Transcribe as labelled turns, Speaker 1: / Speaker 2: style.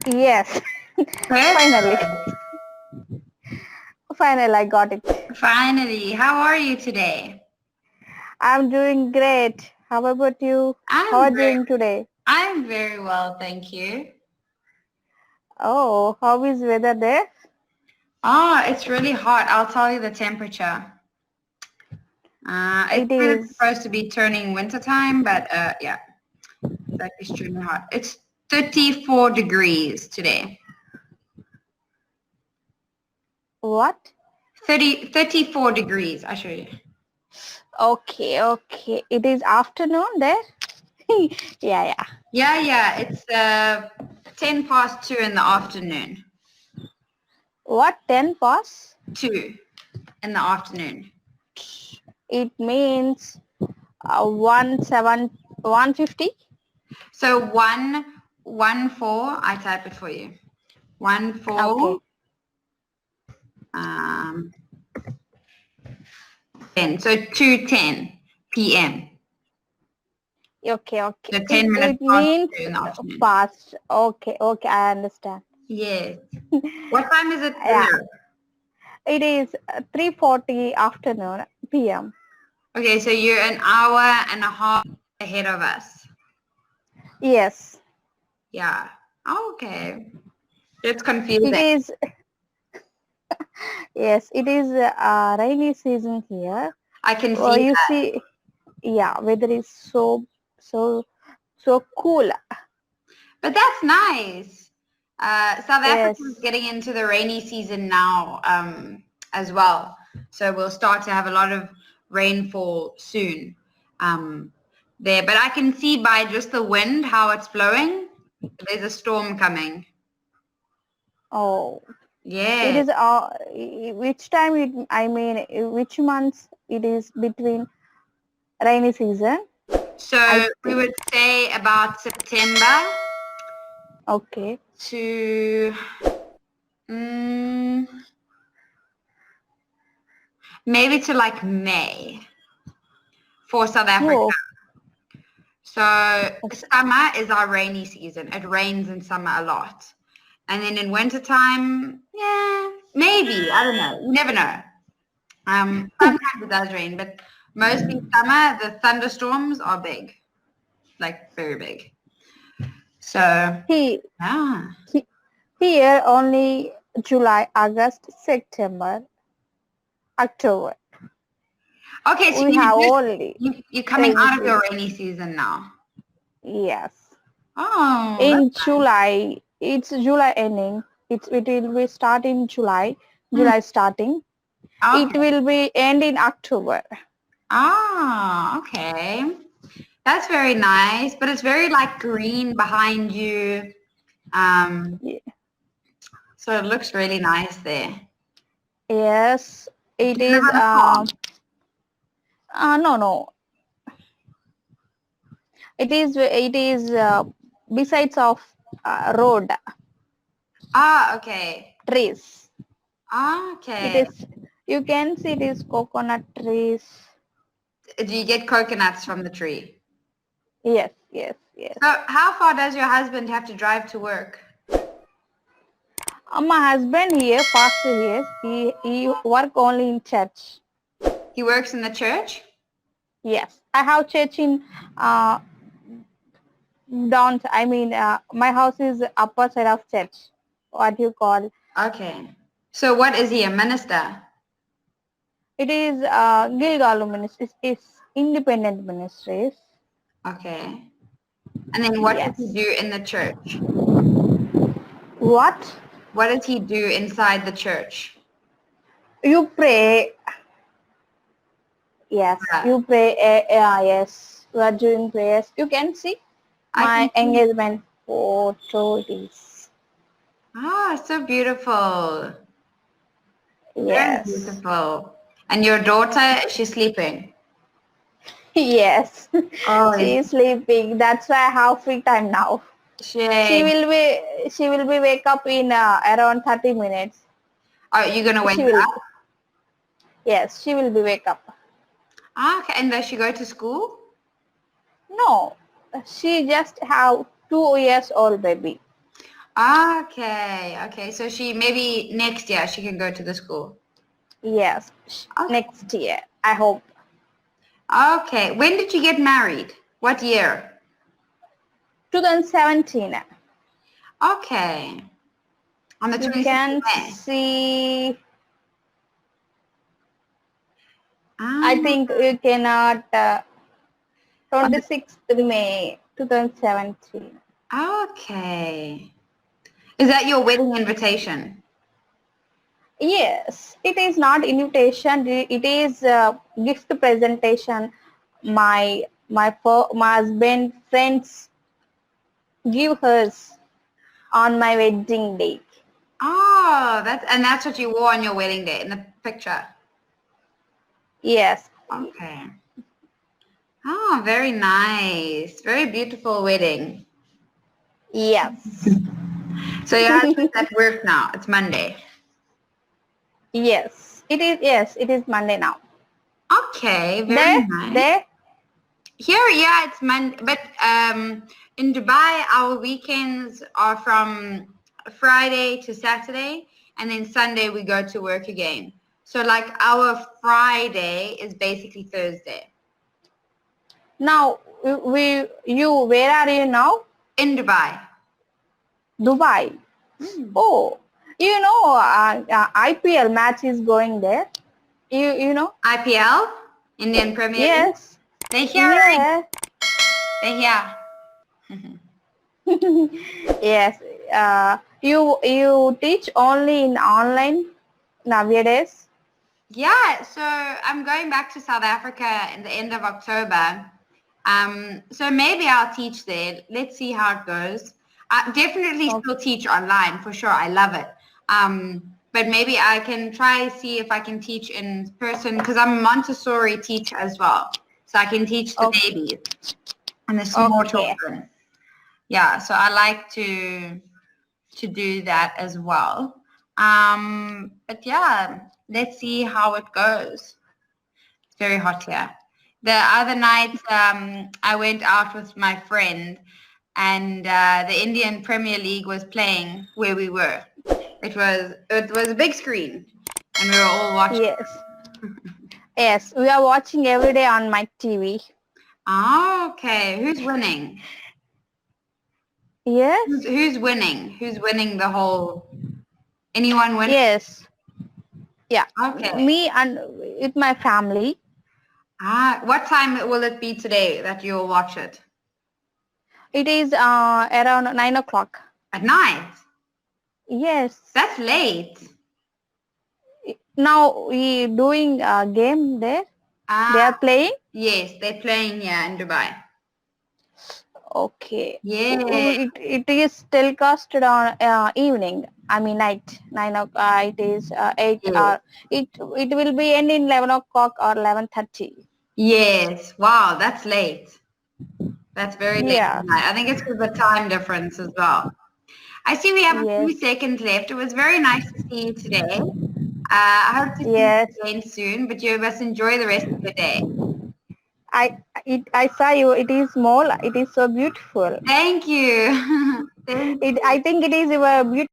Speaker 1: Yes. Finally.
Speaker 2: Perfect.
Speaker 1: Finally, I got it.
Speaker 2: Finally, how are you today?
Speaker 1: I'm doing great. How about you? How are
Speaker 2: I'm
Speaker 1: you
Speaker 2: very,
Speaker 1: doing today?
Speaker 2: I'm very well, thank you.
Speaker 1: Oh, how is weather there?
Speaker 2: Oh, it's really hot. I'll tell you the temperature. It
Speaker 1: It
Speaker 2: said it's
Speaker 1: is
Speaker 2: supposed to be turning winter time, but yeah, it's like extremely hot. It's 34 degrees today.
Speaker 1: what?
Speaker 2: 34 degrees, I show you.
Speaker 1: Okay, okay. It is afternoon there? Yeah, yeah.
Speaker 2: Yeah, it's 10 past 2 in the afternoon.
Speaker 1: What, 10 past?
Speaker 2: 2 in the afternoon.
Speaker 1: It means 150?
Speaker 2: So 114, I type it for you. 14,
Speaker 1: Okay,
Speaker 2: um, 10. So 2:10 p.m.
Speaker 1: okay, okay.
Speaker 2: So
Speaker 1: It,
Speaker 2: 10 minutes
Speaker 1: it
Speaker 2: past
Speaker 1: means
Speaker 2: 2 in the afternoon.
Speaker 1: fast. Okay, okay, I understand.
Speaker 2: Yes. What time is it
Speaker 1: Yeah,
Speaker 2: there?
Speaker 1: it is 3:40 afternoon PM.
Speaker 2: Okay, so you're an hour and a half ahead of us.
Speaker 1: Yes,
Speaker 2: Yeah. Okay. It's
Speaker 1: it
Speaker 2: confusing.
Speaker 1: is. Yes, it is rainy season here.
Speaker 2: I can
Speaker 1: Well,
Speaker 2: see
Speaker 1: you
Speaker 2: that.
Speaker 1: see, yeah, weather is so so cool.
Speaker 2: But that's nice. South Africa is
Speaker 1: Yes.
Speaker 2: getting into the rainy season now as well. So we'll start to have a lot of rainfall soon um, there. But I can see by just the wind how it's blowing. There's a storm coming.
Speaker 1: Oh, it
Speaker 2: Yes.
Speaker 1: is. Which time it? I mean, which months it is between rainy season? I
Speaker 2: So we
Speaker 1: think.
Speaker 2: would say about September
Speaker 1: Okay.
Speaker 2: to mm, maybe to like May for South Africa.
Speaker 1: Oh,
Speaker 2: So summer is our rainy season. It rains in summer a lot. And then in wintertime, yeah, maybe. I don't know. You never know. Sometimes it does rain, but mostly summer, the thunderstorms are big, like very big. So,
Speaker 1: he,
Speaker 2: yeah.
Speaker 1: he here only July, August, September, October.
Speaker 2: Okay, so
Speaker 1: We have only
Speaker 2: you're coming
Speaker 1: rainy
Speaker 2: out of your
Speaker 1: season.
Speaker 2: rainy season now.
Speaker 1: Yes.
Speaker 2: Oh, that's
Speaker 1: In July, it's July ending. It will be start in July,
Speaker 2: nice.
Speaker 1: July starting. It
Speaker 2: Okay.
Speaker 1: will be end in October.
Speaker 2: Ah, okay. That's very nice, but it's very like green behind you. Um,
Speaker 1: Ye-
Speaker 2: so it looks really nice there.
Speaker 1: Yes,
Speaker 2: Do
Speaker 1: it
Speaker 2: you
Speaker 1: is.
Speaker 2: have a farm?
Speaker 1: No, no. It is. It is besides of road
Speaker 2: Ah, okay.
Speaker 1: trees.
Speaker 2: Ah,
Speaker 1: It
Speaker 2: okay.
Speaker 1: is. You can see it is coconut trees.
Speaker 2: Do you get coconuts from the tree?
Speaker 1: Yes, yes, yes.
Speaker 2: So how far does your husband have to drive to work?
Speaker 1: My husband here, pastor here, he work only in church.
Speaker 2: He works in the church?
Speaker 1: Yes, I have church in uh, down. I mean, my house is upper side of church. What you call?
Speaker 2: Okay. So what is he, a minister?
Speaker 1: It is Gilgal Ministries. It's independent ministries.
Speaker 2: Okay. And then what does he
Speaker 1: Yes.
Speaker 2: do in the church?
Speaker 1: What?
Speaker 2: What does he do inside the church?
Speaker 1: You pray. Yes,
Speaker 2: Yeah,
Speaker 1: you pray. Yes, we are doing prayers. You can see
Speaker 2: I
Speaker 1: my
Speaker 2: can see.
Speaker 1: engagement photo. It is.
Speaker 2: Ah, so beautiful. Very
Speaker 1: Yes.
Speaker 2: beautiful. And your daughter, is she sleeping?
Speaker 1: Yes.
Speaker 2: Oh,
Speaker 1: She is sleeping. That's why I have free time now. She
Speaker 2: shame.
Speaker 1: will be. She will be wake up in around 30 minutes.
Speaker 2: Are you gonna wake
Speaker 1: She
Speaker 2: her
Speaker 1: will.
Speaker 2: up?
Speaker 1: Yes, she will be wake up.
Speaker 2: Ah, okay. And does she go to school?
Speaker 1: No, she just have 2 years old baby.
Speaker 2: Okay, okay. So she maybe next year she can go to the school.
Speaker 1: Yes,
Speaker 2: Okay.
Speaker 1: next year, I hope.
Speaker 2: Okay. When did you get married? What year?
Speaker 1: 2017.
Speaker 2: Okay. On the
Speaker 1: You
Speaker 2: 26th of
Speaker 1: can
Speaker 2: May.
Speaker 1: see, I
Speaker 2: Ah,
Speaker 1: think you cannot,
Speaker 2: on the,
Speaker 1: 26th May 2017.
Speaker 2: okay. Is that your wedding invitation?
Speaker 1: Yes, it is not invitation. It is gift presentation. My husband friends give hers on my wedding day.
Speaker 2: Oh, that's what you wore on your wedding day in the picture.
Speaker 1: Yes,
Speaker 2: Okay. Oh, very nice. Very beautiful wedding.
Speaker 1: yes,
Speaker 2: So your husband's at work now. It's Monday.
Speaker 1: yes. It is. Yes, it is Monday now.
Speaker 2: Okay, very
Speaker 1: There,
Speaker 2: nice.
Speaker 1: there.
Speaker 2: Here, yeah, it's Monday, but in Dubai, our weekends are from Friday to Saturday, and then Sunday we go to work again. So like our Friday is basically Thursday
Speaker 1: Now, where are you now?
Speaker 2: in Dubai.
Speaker 1: Dubai.
Speaker 2: Hmm.
Speaker 1: Oh, IPL match is going there. You know?
Speaker 2: IPL, Indian Premier League.
Speaker 1: Yes,
Speaker 2: They're here already.
Speaker 1: yeah,
Speaker 2: They're here.
Speaker 1: yes. You teach only in online nowadays.
Speaker 2: Yeah, so I'm going back to South Africa in the end of October. So maybe I'll teach there. Let's see how it goes. I definitely
Speaker 1: Okay.
Speaker 2: still teach online for sure. I love it. But maybe I can try see if I can teach in person because I'm a Montessori teacher as well. So I can teach the
Speaker 1: Okay.
Speaker 2: babies and the small
Speaker 1: Okay.
Speaker 2: children. Yeah, so I like to do that as well. But yeah, let's see how it goes. It's very hot here. The other night, I went out with my friend, and the Indian Premier League was playing where we were. It was a big screen, and we were all watching.
Speaker 1: Yes. Yes. We are watching every day on my TV.
Speaker 2: Oh, okay. Who's winning? Who's,
Speaker 1: Yes.
Speaker 2: who's winning? Who's winning the whole? Anyone winning?
Speaker 1: Yes. Yeah.
Speaker 2: Okay.
Speaker 1: Me and with my family.
Speaker 2: What time will it be today that you'll watch it?
Speaker 1: It is around 9 o'clock.
Speaker 2: At night?
Speaker 1: Yes.
Speaker 2: That's late.
Speaker 1: Now we doing a game there. They
Speaker 2: Ah,
Speaker 1: are playing.
Speaker 2: yes, they're playing here in Dubai.
Speaker 1: Okay.
Speaker 2: Yeah.
Speaker 1: It is telecasted on evening. I mean night. It is 8
Speaker 2: Yes.
Speaker 1: or it will be end in 11 o'clock or 11:30.
Speaker 2: Yes. Wow, that's late. That's very late at
Speaker 1: Yeah.
Speaker 2: night. I think it's because of the time difference as well. I see we have a few
Speaker 1: Yes.
Speaker 2: seconds left. It was very nice to see you today. I hope to see you
Speaker 1: Yes.
Speaker 2: again soon, but you must enjoy the rest of your day.
Speaker 1: I saw you. It is small. It is so beautiful.
Speaker 2: Thank you. Thank
Speaker 1: I
Speaker 2: you.
Speaker 1: think it is your beautiful